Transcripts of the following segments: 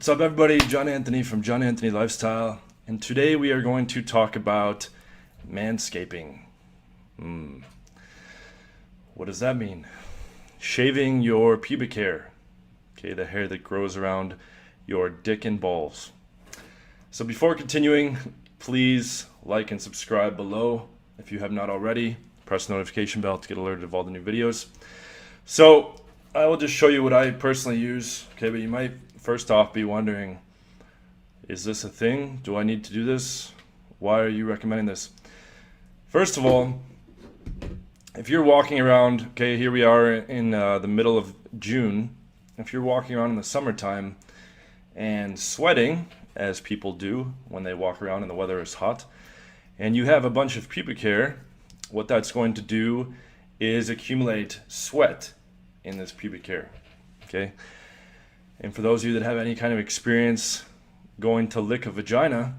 What's up, everybody? John Anthony from John Anthony Lifestyle, and today we are going to talk about manscaping. What does that mean? Shaving your pubic hair, okay, the hair that grows around your dick and balls. So before continuing, please like and subscribe below if you have not already. Press the notification bell to get alerted of all the new videos. So I will just show you what I personally use, okay, but you might first off be wondering, is this a thing? Do I need to do this? Why are you recommending this? First of all, if you're walking around, okay, here we are in the middle of June. If you're walking around in the summertime and sweating, as people do when they walk around and the weather is hot, and you have a bunch of pubic hair, what that's going to do is accumulate sweat in this pubic hair, okay? And for those of you that have any kind of experience going to lick a vagina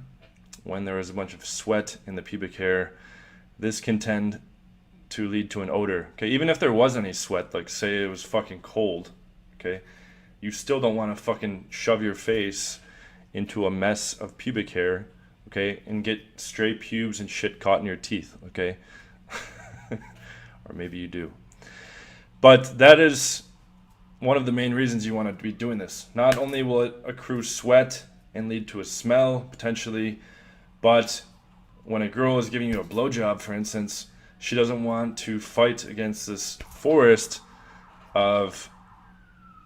when there is a bunch of sweat in the pubic hair, this can tend to lead to an odor, okay? Even if there was any sweat, like say it was fucking cold, okay? You still don't want to fucking shove your face into a mess of pubic hair, okay? And get stray pubes and shit caught in your teeth, okay? Or maybe you do. But that is one of the main reasons you want to be doing this. Not only will it accrue sweat and lead to a smell, potentially, but when a girl is giving you a blowjob, for instance, she doesn't want to fight against this forest of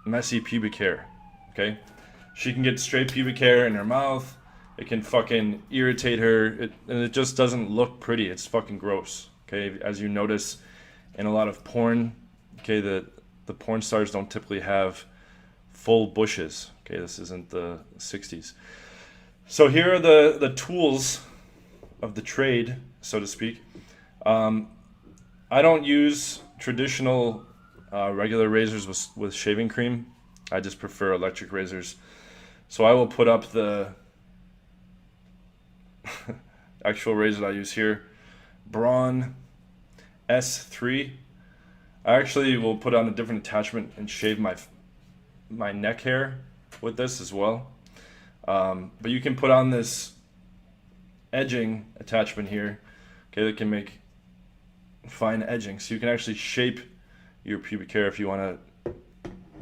messy pubic hair, okay? She can get straight pubic hair in her mouth. It can fucking irritate her, and it just doesn't look pretty. It's fucking gross, okay? As you notice in a lot of porn, okay, the porn stars don't typically have full bushes, okay? This isn't the 60s. So here are the tools of the trade, so to speak. I don't use traditional regular razors with shaving cream. I just prefer electric razors. So I will put up the actual razor I use here, Braun S3. I actually will put on a different attachment and shave my neck hair with this as well. But you can put on this edging attachment here, okay, that can make fine edging. So you can actually shape your pubic hair if you want to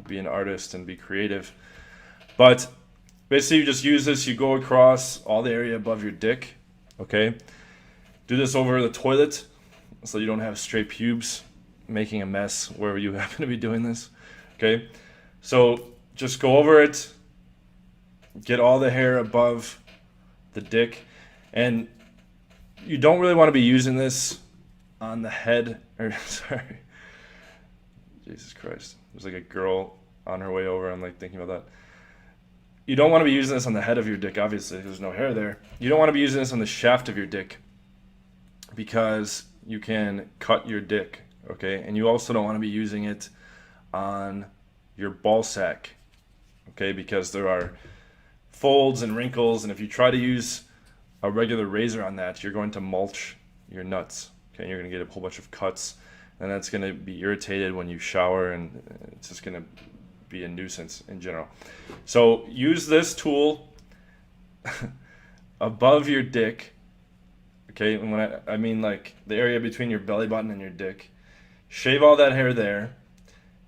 be an artist and be creative. But basically you just use this, you go across all the area above your dick, okay? Do this over the toilet so you don't have stray pubes making a mess wherever you happen to be doing this, okay? So just go over it, get all the hair above the dick, and you don't really want to be using this on the head, or sorry, Jesus Christ, there's like a girl on her way over, I'm like thinking about that. You don't want to be using this on the head of your dick, obviously, there's no hair there. You don't want to be using this on the shaft of your dick because you can cut your dick, okay? And you also don't want to be using it on your ball sack, okay? Because there are folds and wrinkles, and if you try to use a regular razor on that, you're going to mulch your nuts, okay? You're going to get a whole bunch of cuts, and that's going to be irritated when you shower, and it's just going to be a nuisance in general. So use this tool above your dick, okay? And when I mean like the area between your belly button and your dick. Shave all that hair there.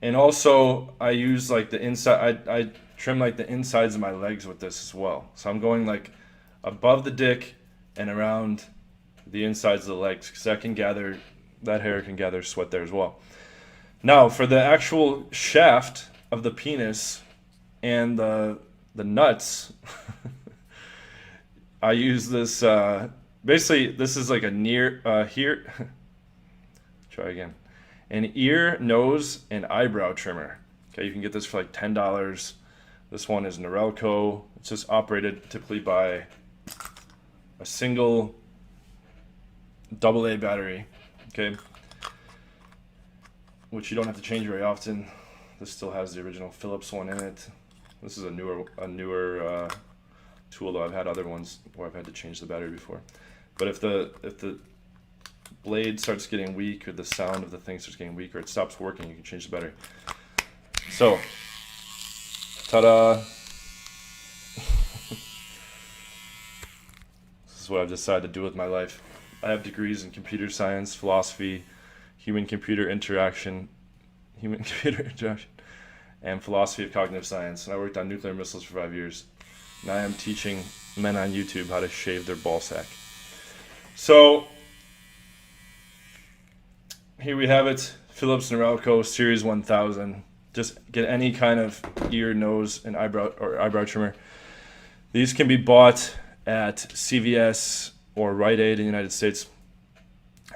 And also I use like the inside, I trim like the insides of my legs with this as well. So I'm going like above the dick and around the insides of the legs, because that hair can gather sweat there as well. Now for the actual shaft of the penis and the nuts, I use this, basically this is like a here, try again. An ear, nose, and eyebrow trimmer. Okay, you can get this for like $10. This one is Norelco. It's just operated typically by a single AA battery, okay, which you don't have to change very often. This still has the original Philips one in it. This is a newer tool, though I've had other ones where I've had to change the battery before. But if the blade starts getting weak, or the sound of the thing starts getting weak, or it stops working, you can change the battery. So, ta-da! This is what I've decided to do with my life. I have degrees in computer science, philosophy, human-computer interaction, and philosophy of cognitive science. And I worked on nuclear missiles for 5 years. Now I am teaching men on YouTube how to shave their ball sack. So here we have it, Philips Norelco Series 1000. Just get any kind of ear, nose, and eyebrow trimmer. These can be bought at CVS or Rite Aid in the United States.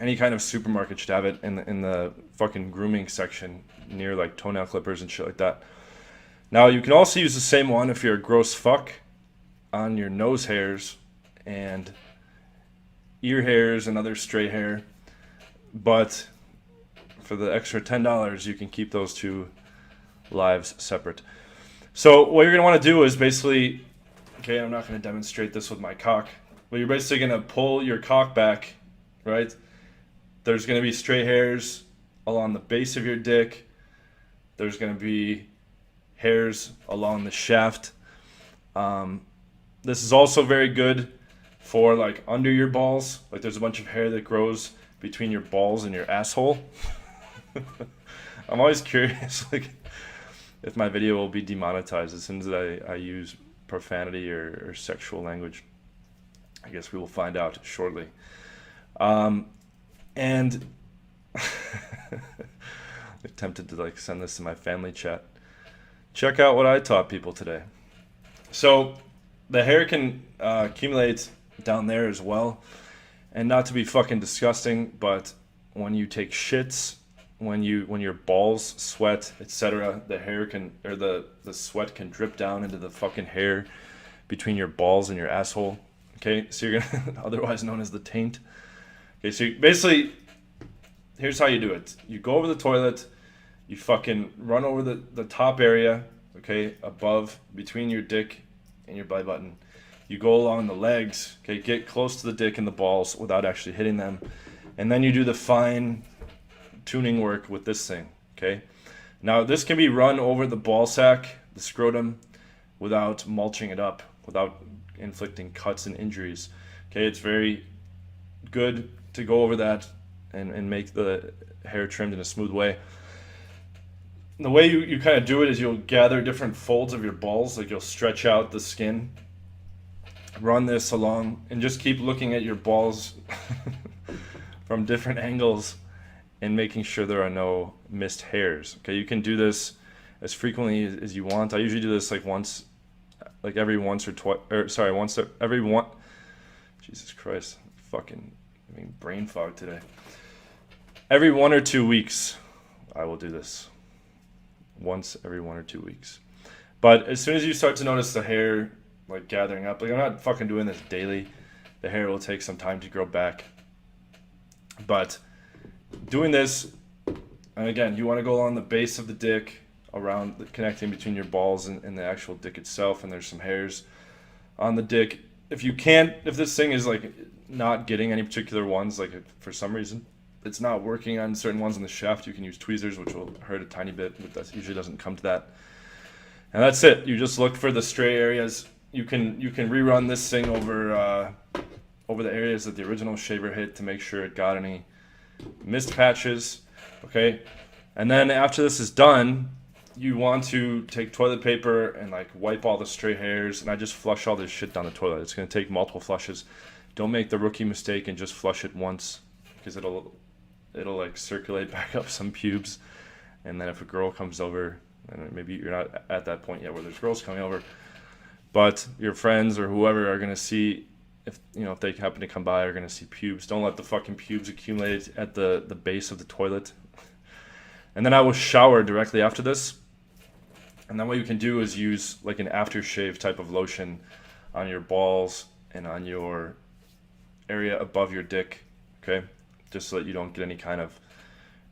Any kind of supermarket should have it in the fucking grooming section near like toenail clippers and shit like that. Now you can also use the same one if you're a gross fuck on your nose hairs and ear hairs and other stray hair. But for the extra $10, you can keep those two lives separate. So what you're going to want to do is basically, okay, I'm not going to demonstrate this with my cock, but you're basically going to pull your cock back, right? There's going to be stray hairs along the base of your dick. There's going to be hairs along the shaft. This is also very good for like under your balls. Like there's a bunch of hair that grows between your balls and your asshole. I'm always curious, like, if my video will be demonetized as soon as I use profanity or sexual language. I guess we will find out shortly. And I'm tempted to like send this to my family chat. Check out what I taught people today. So the hair can accumulate down there as well. And not to be fucking disgusting, but when you take shits, when your balls sweat, etc., the hair can, or the sweat can drip down into the fucking hair between your balls and your asshole. Okay, so you're gonna, otherwise known as the taint. Okay, so basically, here's how you do it. You go over the toilet, you fucking run over the top area, okay, above, between your dick and your belly button. You go along the legs, okay, get close to the dick and the balls without actually hitting them. And then you do the fine tuning work with this thing, okay? Now, this can be run over the ball sack, the scrotum, without mulching it up, without inflicting cuts and injuries. Okay, it's very good to go over that and make the hair trimmed in a smooth way. The way you kind of do it is you'll gather different folds of your balls, like you'll stretch out the skin, run this along, and just keep looking at your balls from different angles and making sure there are no missed hairs. Okay, you can do this as frequently as you want. I usually do this like every once or twice, or sorry, once every one. Jesus Christ, fucking having brain fog today. Every 1 or 2 weeks, I will do this. Once every 1 or 2 weeks. But as soon as you start to notice the hair like gathering up, like I'm not fucking doing this daily. The hair will take some time to grow back. But doing this, and again, you want to go along the base of the dick, around connecting between your balls and the actual dick itself, and there's some hairs on the dick. If this thing is like not getting any particular ones, like for some reason it's not working on certain ones in the shaft, you can use tweezers, which will hurt a tiny bit, but that usually doesn't come to that. And that's it. You just look for the stray areas. You can rerun this thing over the areas that the original shaver hit to make sure it got any missed patches. Okay, and then after this is done, you want to take toilet paper and like wipe all the stray hairs, and I just flush all this shit down the toilet. It's going to take multiple flushes. Don't make the rookie mistake and just flush it once, because it'll like circulate back up some pubes, and then if a girl comes over, and maybe you're not at that point yet where there's girls coming over, but your friends or whoever are going to see, if they happen to come by, are going to see pubes. Don't let the fucking pubes accumulate at the base of the toilet. And then I will shower directly after this. And then what you can do is use like an aftershave type of lotion on your balls and on your area above your dick, okay? Just so that you don't get any kind of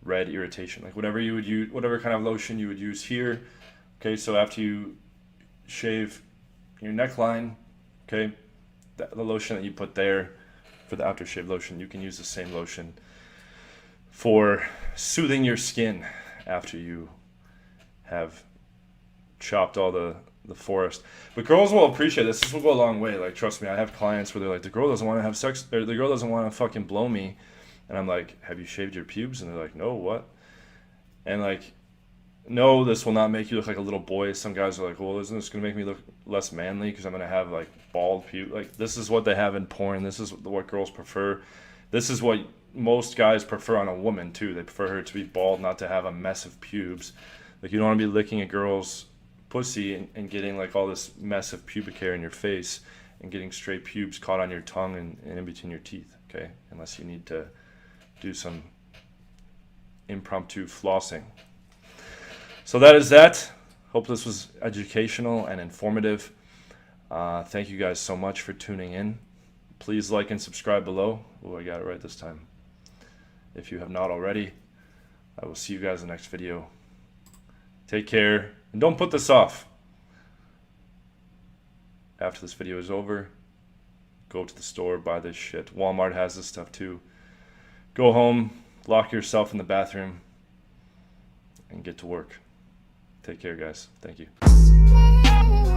red irritation. Like whatever you would use, whatever kind of lotion you would use here, okay? So after you shave your neckline, okay, the lotion that you put there for the aftershave lotion, you can use the same lotion for soothing your skin after you have chopped all the the forest. But girls will appreciate this. This will go a long way. Like, trust me, I have clients where they're like, the girl doesn't want to have sex, or the girl doesn't want to fucking blow me. And I'm like, have you shaved your pubes? And they're like, no, what? And like, no, this will not make you look like a little boy. Some guys are like, well, isn't this going to make me look less manly because I'm going to have like bald pubes? Like, this is what they have in porn. This is what girls prefer. This is what most guys prefer on a woman too. They prefer her to be bald, not to have a mess of pubes. Like, you don't want to be licking a girl's pussy and getting like all this mess of pubic hair in your face and getting straight pubes caught on your tongue and in between your teeth, okay? Unless you need to do some impromptu flossing. So that is that. Hope this was educational and informative. Thank you guys so much for tuning in. Please like and subscribe below. Oh, I got it right this time. If you have not already, I will see you guys in the next video. Take care, and don't put this off. After this video is over, go to the store, buy this shit. Walmart has this stuff too. Go home, lock yourself in the bathroom, and get to work. Take care, guys. Thank you.